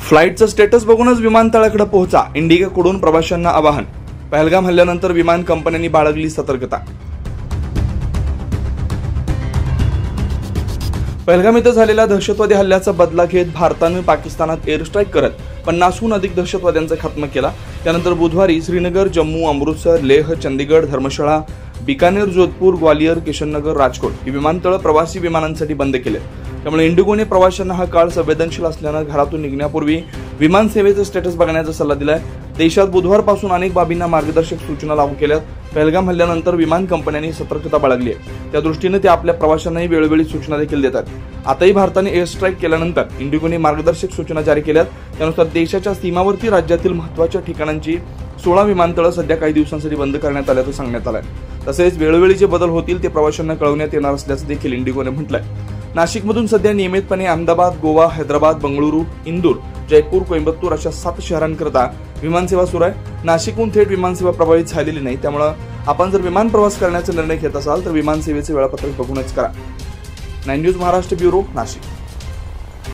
फ्लाईटचं स्टेटस बघूनच विमानतळाकडे पोहोचा, इंडिगोकडून प्रवाशांना आवाहन। पहलगाम हल्ल्यानंतर विमान कंपन्यांनी बाळगली सतर्कता। पहलगाम इथं झालेल्या दहशतवादी हल्ल्याचा बदला घेत भारतानं पाकिस्तानात एअर स्ट्राईक करत 50हून अधिक दहशतवाद्यांचा खात्मा केला। त्यानंतर बुधवारी श्रीनगर, जम्मू, अमृतसर, लेह, चंदीगड, धर्मशाळा, बिकानेर, जोधपूर, ग्वालियर, किशननगर, राजकोट ही विमानतळ प्रवासी विमानांसाठी बंद केले। त्यामुळे इंडिगोने प्रवाशांना हा काळ संवेदनशील असल्यानं घरातून निघण्यापूर्वी विमान सेवेचं स्टेटस बघण्याचा सल्ला दिलाय। देशात बुधवारपासून अनेक बाबींना मार्गदर्शक सूचना लागू केल्यात। पहलगाम हल्ल्यानंतर विमान कंपन्यांनी सतर्कता बाळगली आहे, त्या दृष्टीने ते आपल्या प्रवाशांनाही वेळोवेळी सूचना देखील देतात। आताही भारताने एअर स्ट्राईक केल्यानंतर इंडिगोने मार्गदर्शक सूचना जारी केल्यात। त्यानुसार देशाच्या सीमावर्ती राज्यातील महत्त्वाच्या ठिकाणांची 16 विमानतळं सध्या काही दिवसांसाठी बंद करण्यात आल्याचं सांगण्यात आलंय। तसेच वेळोवेळी जे बदल होतील ते प्रवाशांना कळवण्यात येणार असल्याचं देखील इंडिगोने म्हटलंय। नाशिकमधून सध्या नियमितपणे अहमदाबाद, गोवा, हैदराबाद, बंगळुरू, इंदूर, जयपूर, कोइंबतूर अशा 7 शहरांकरता विमानसेवा सुरू आहे। नाशिकहून थेट विमानसेवा प्रभावित झालेली नाही, त्यामुळे आपण जर विमान प्रवास करण्याचा निर्णय घेत असाल तर विमानसेवेचे वेळापत्रक बघूनच करा। 9 न्यूज महाराष्ट्र ब्युरो, नाशिक।